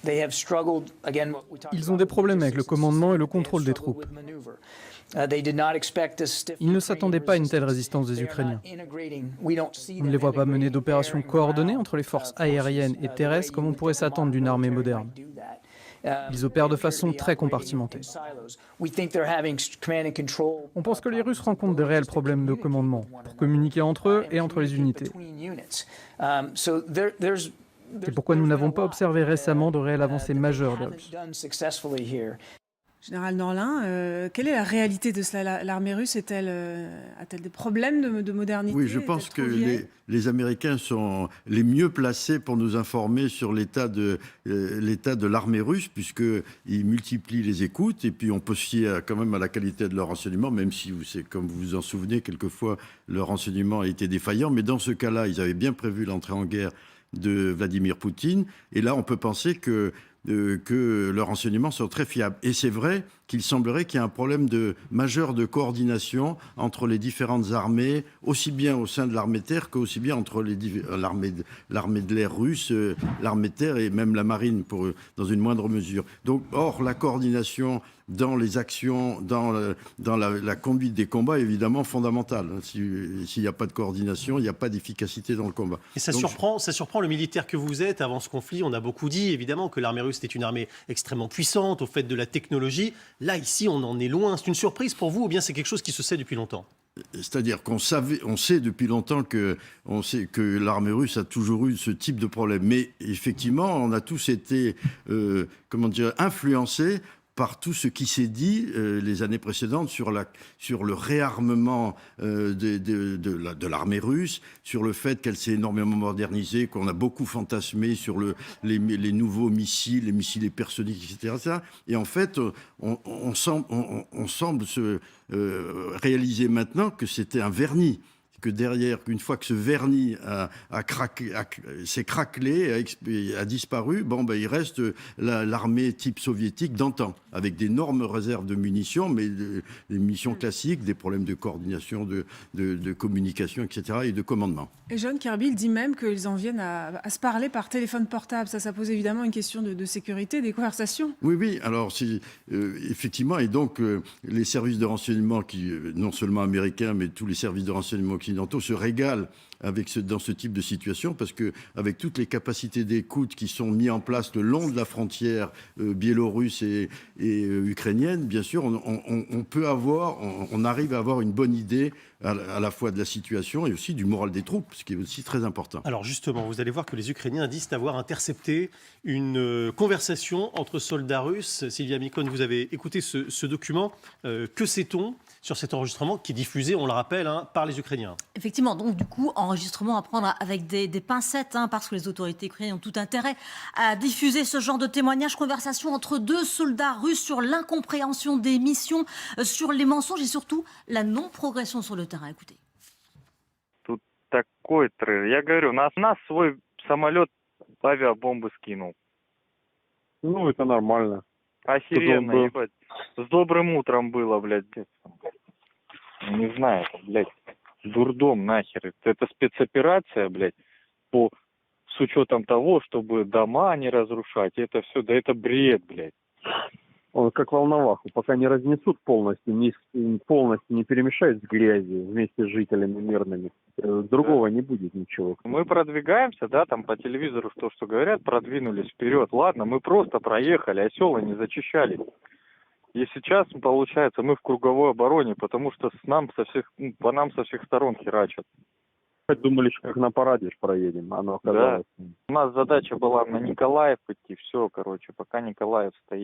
Ils ont des problèmes avec le commandement et le contrôle des troupes. Ils ne s'attendaient pas à une telle résistance des Ukrainiens. On ne les voit pas mener d'opérations coordonnées entre les forces aériennes et terrestres comme on pourrait s'attendre d'une armée moderne. Ils opèrent de façon très compartimentée. On pense que les Russes rencontrent de réels problèmes de commandement pour communiquer entre eux et entre les unités. C'est pourquoi nous n'avons pas observé récemment de réelles avancées majeures des Russes. Général Norlin, quelle est la réalité de cela? L'armée russe a-t-elle des problèmes de modernité? Oui, je pense que les Américains sont les mieux placés pour nous informer sur l'état de l'armée russe, puisqu'ils multiplient les écoutes, et puis on peut se fier quand même à la qualité de leur renseignement, même si, comme vous vous en souvenez, quelquefois, leur renseignement a été défaillant. Mais dans ce cas-là, ils avaient bien prévu l'entrée en guerre de Vladimir Poutine. Et là, on peut penser que leurs renseignements sont très fiables. Et c'est vrai qu'il semblerait qu'il y ait un problème majeur de coordination entre les différentes armées, aussi bien au sein de l'armée de terre qu'aussi bien entre l'armée de l'air russe, l'armée de terre et même la marine, dans une moindre mesure. Donc, or, la coordination dans les actions, dans la conduite des combats, est évidemment fondamentale. S'il n'y a pas de coordination, il n'y a pas d'efficacité dans le combat. Et ça surprend le militaire que vous êtes. Avant ce conflit, on a beaucoup dit, évidemment, que l'armée russe était une armée extrêmement puissante, au fait de la technologie. Là, ici, on en est loin. C'est une surprise pour vous ou bien c'est quelque chose qui se sait depuis longtemps? C'est-à-dire on sait depuis longtemps que l'armée russe a toujours eu ce type de problème. Mais effectivement, on a tous été, influencés par tout ce qui s'est dit les années précédentes sur le réarmement de l'armée russe, sur le fait qu'elle s'est énormément modernisée, qu'on a beaucoup fantasmé sur les nouveaux missiles, les missiles hypersoniques, etc. Et en fait, on semble se réaliser maintenant que c'était un vernis. Que derrière, une fois que ce vernis s'est craquelé, a disparu, il reste l'armée type soviétique d'antan, avec d'énormes réserves de munitions, mais des munitions classiques, des problèmes de coordination, de communication, etc., et de commandement. Et John Kirby dit même qu'ils en viennent à se parler par téléphone portable. Ça pose évidemment une question de sécurité des conversations. Oui, alors effectivement, et donc les services de renseignement, non seulement américains, mais tous les services de renseignement occidentaux se régalent dans ce type de situation, parce qu'avec toutes les capacités d'écoute qui sont mises en place le long de la frontière biélorusse et ukrainienne, bien sûr, on arrive à avoir une bonne idée à la fois de la situation et aussi du moral des troupes, ce qui est aussi très important. Alors justement, vous allez voir que les Ukrainiens disent avoir intercepté une conversation entre soldats russes. Sylvia Micone, vous avez écouté ce document. Que sait-on sur cet enregistrement qui est diffusé, on le rappelle, par les Ukrainiens? Effectivement, donc du coup, enregistrement à prendre avec des pincettes, parce que les autorités ukrainiennes ont tout intérêt à diffuser ce genre de témoignages, conversation entre deux soldats russes sur l'incompréhension des missions, sur les mensonges et surtout la non-progression sur le terrain. Écoutez. Тут такой трир. Я говорю, нас свой самолет авиабомбы скинул. Ну, это нормально. Охеренно, ебать. С добрым утром было, блядь. Не знаю, блядь. Дурдом нахер. Это спецоперация, блядь, с учетом того, чтобы дома не разрушать. Это все, да это бред, блядь. Он как волноваху, пока не разнесут полностью не перемешают с грязью вместе с жителями мирными. Другого не будет ничего. Мы продвигаемся, да, там по телевизору что говорят, продвинулись вперед. Ладно, мы просто проехали, а села не зачищали. И сейчас, получается, мы в круговой обороне, потому что по нам со всех сторон херачат. Думали, что как на параде проедем, оно оказалось. Да. У нас задача была на Николаев идти, все, короче, пока Николаев стоит.